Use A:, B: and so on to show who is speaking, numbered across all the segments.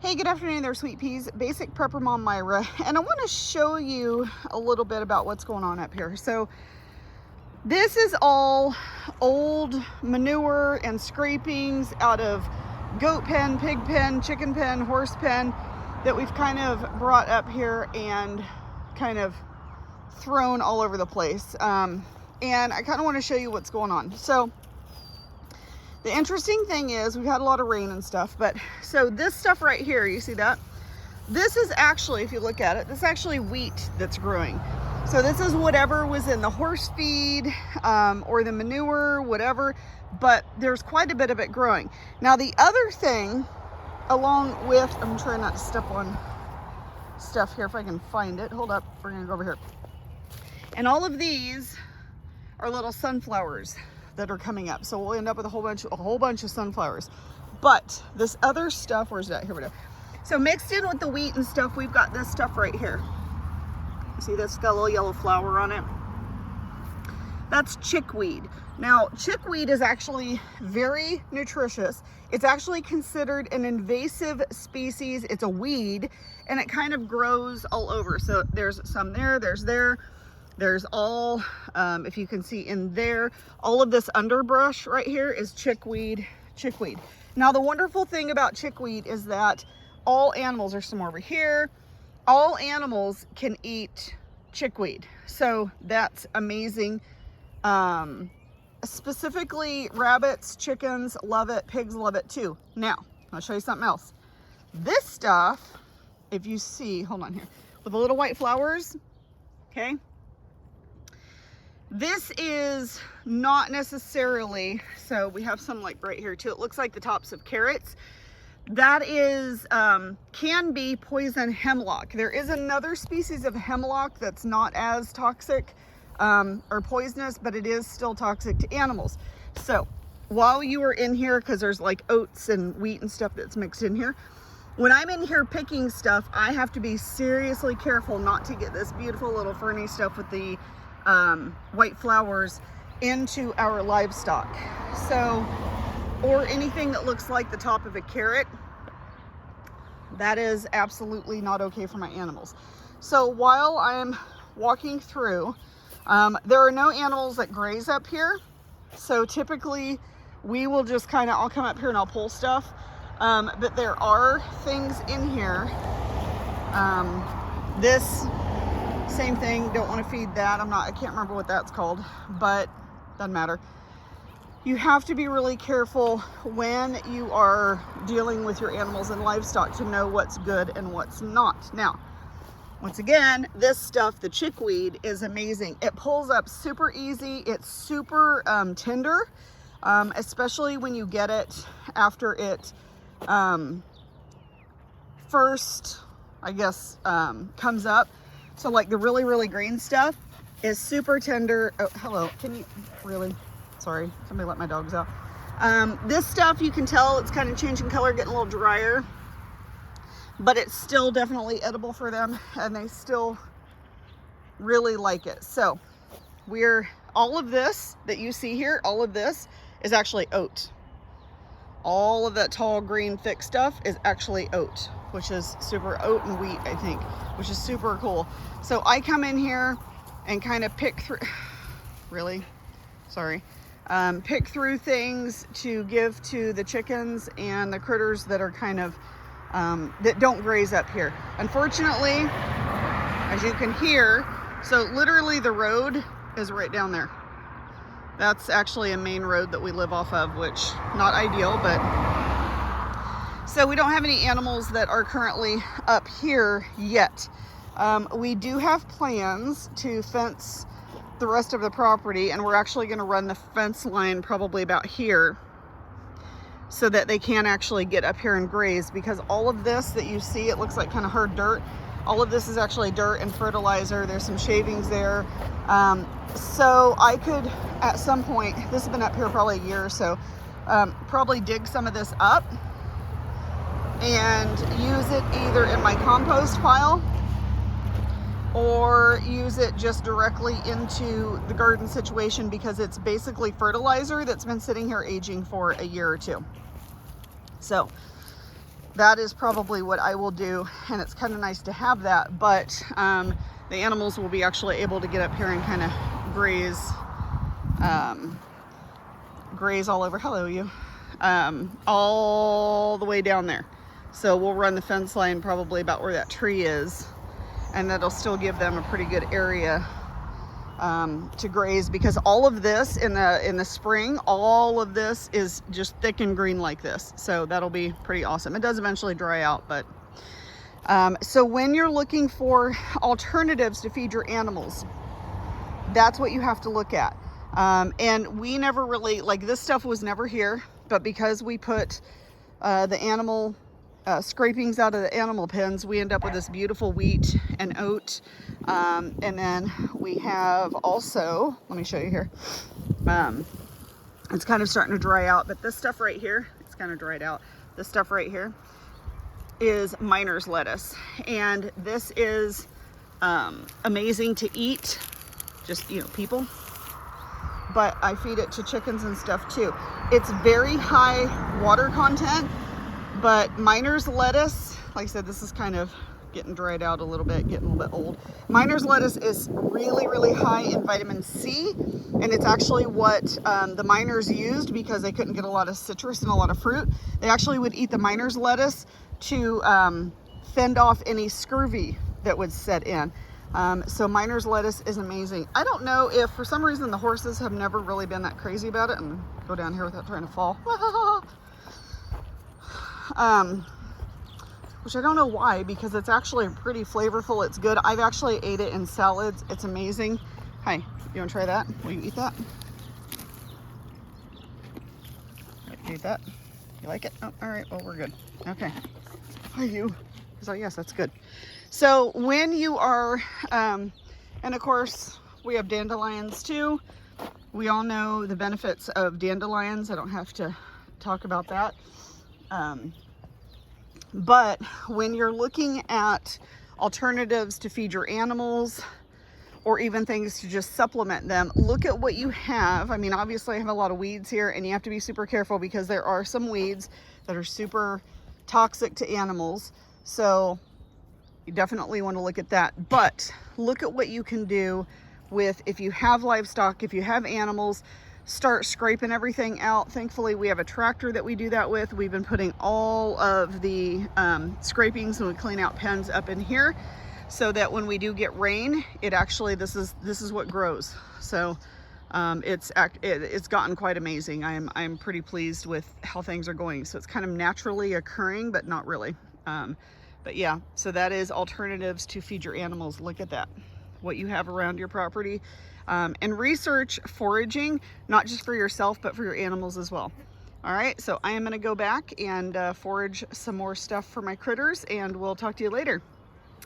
A: Hey, good afternoon there, sweet peas. Basic prepper mom Myra, and I want to show you a little bit about what's going on up here. So this is all old manure and scrapings out of goat pen, pig pen, chicken pen, horse pen that we've kind of brought up here and kind of thrown all over the place. And I kind of want to show you what's going on. So the interesting thing is we've had a lot of rain and stuff, but so this stuff right here, you see that? This is actually, if you look at it, this is actually wheat that's growing. So this is whatever was in the horse feed or the manure, whatever, but there's quite a bit of it growing. Now the other thing, along with, I'm trying not to step on stuff here if I can find it. Hold up, we're gonna go over here. And all of these are little sunflowers that are coming up. So we'll end up with a whole bunch of sunflowers. But this other stuff, where's that? Here we go. So mixed in with the wheat and stuff, we've got this stuff right here. See this? Got a little yellow flower on it. That's chickweed. Now, chickweed is actually very nutritious. It's actually considered an invasive species. It's a weed, and it kind of grows all over. So there's some there, there's all, if you can see in there, all of this underbrush right here is chickweed. Now, the wonderful thing about chickweed is that all animals, there's some over here, all animals can eat chickweed. So that's amazing. Specifically rabbits, chickens love it, pigs love it too. Now, I'll show you something else. This stuff, if you see, hold on here, with the little white flowers, okay? This is not necessarily, so we have some like right here too. It looks like the tops of carrots. That is, can be poison hemlock. There is another species of hemlock that's not as toxic or poisonous, but it is still toxic to animals. So while you are in here, because there's like oats and wheat and stuff that's mixed in here, when I'm in here picking stuff, I have to be seriously careful not to get this beautiful little ferny stuff with the white flowers into our livestock. So, or anything that looks like the top of a carrot, that is absolutely not okay for my animals. So while I'm walking through, there are no animals that graze up here. So typically we will just kind of, I'll come up here and I'll pull stuff. But there are things in here. This same thing, don't want to feed that. I can't remember what that's called, but doesn't matter. You have to be really careful when you are dealing with your animals and livestock to know what's good and what's not. Now, once again, this stuff, the chickweed, is amazing. It pulls up super easy. It's super tender, especially when you get it after it first, I guess, comes up. So like the really green stuff is super tender. Oh, hello, can you, really? Sorry, somebody let my dogs out. This stuff, you can tell it's kind of changing color, getting a little drier, but it's still definitely edible for them and they still really like it. So all of this that you see here, all of this is actually oat. All of that tall, green, thick stuff is actually oat, which is super, oat and wheat, I think, which is super cool. So I come in here and kind of pick through, really, sorry, pick through things to give to the chickens and the critters that are kind of, that don't graze up here. Unfortunately, as you can hear, so literally the road is right down there. That's actually a main road that we live off of, which not ideal, but so we don't have any animals that are currently up here yet. We do have plans to fence the rest of the property, and we're actually going to run the fence line probably about here so that they can actually get up here and graze, because all of this that you see, it looks like kind of hard dirt. All of this is actually dirt and fertilizer. There's some shavings there. So I could, at some point, this has been up here probably a year or so, probably dig some of this up and use it either in my compost pile or use it just directly into the garden situation, because it's basically fertilizer that's been sitting here aging for a year or two. So that is probably what I will do. And it's kind of nice to have that, but the animals will be actually able to get up here and kind of graze, graze all over, hello you, all the way down there. So we'll run the fence line probably about where that tree is, and that'll still give them a pretty good area to graze, because all of this in the spring, all of this is just thick and green like this. So that'll be pretty awesome. It does eventually dry out, but so when you're looking for alternatives to feed your animals, that's what you have to look at. And we never really, like, this stuff was never here, but because we put the animal scrapings out of the animal pens, we end up with this beautiful wheat and oat. And then we have also, let me show you here. It's kind of starting to dry out, but this stuff right here, it's kind of dried out. This stuff right here is miner's lettuce, and this is amazing to eat, just, you know, people, but I feed it to chickens and stuff too. It's very high water content, but miner's lettuce, like I said, this is kind of getting dried out a little bit, getting a little bit old. Miner's lettuce is really, really high in vitamin C, and it's actually what the miners used because they couldn't get a lot of citrus and a lot of fruit. They actually would eat the miner's lettuce to fend off any scurvy that would set in. So miner's lettuce is amazing. I don't know if for some reason the horses have never really been that crazy about it. And go down here without trying to fall. Which I don't know why, because it's actually pretty flavorful. It's good. I've actually ate it in salads. It's amazing. Hi, you want to try that? Will you eat that? Eat that? You like it? Oh, all right. Well, we're good. Okay. Are you? So yes, that's good. So when you are, and of course we have dandelions too. We all know the benefits of dandelions. I don't have to talk about that. But when you're looking at alternatives to feed your animals, or even things to just supplement them, look at what you have. I mean, obviously I have a lot of weeds here, and you have to be super careful because there are some weeds that are super toxic to animals. So you definitely want to look at that. But look at what you can do with, if you have livestock, if you have animals, start scraping everything out. Thankfully, we have a tractor that we do that with. We've been putting all of the scrapings when we clean out pens up in here, so that when we do get rain, it actually, this is what grows. So it's gotten quite amazing. I'm pretty pleased with how things are going. So it's kind of naturally occurring, but not really. But yeah, so that is alternatives to feed your animals. Look at that, what you have around your property, and research foraging, not just for yourself, but for your animals as well. All right, so I am going to go back and forage some more stuff for my critters, and we'll talk to you later.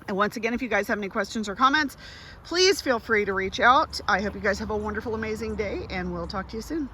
A: And once again, if you guys have any questions or comments, please feel free to reach out. I hope you guys have a wonderful, amazing day, and we'll talk to you soon.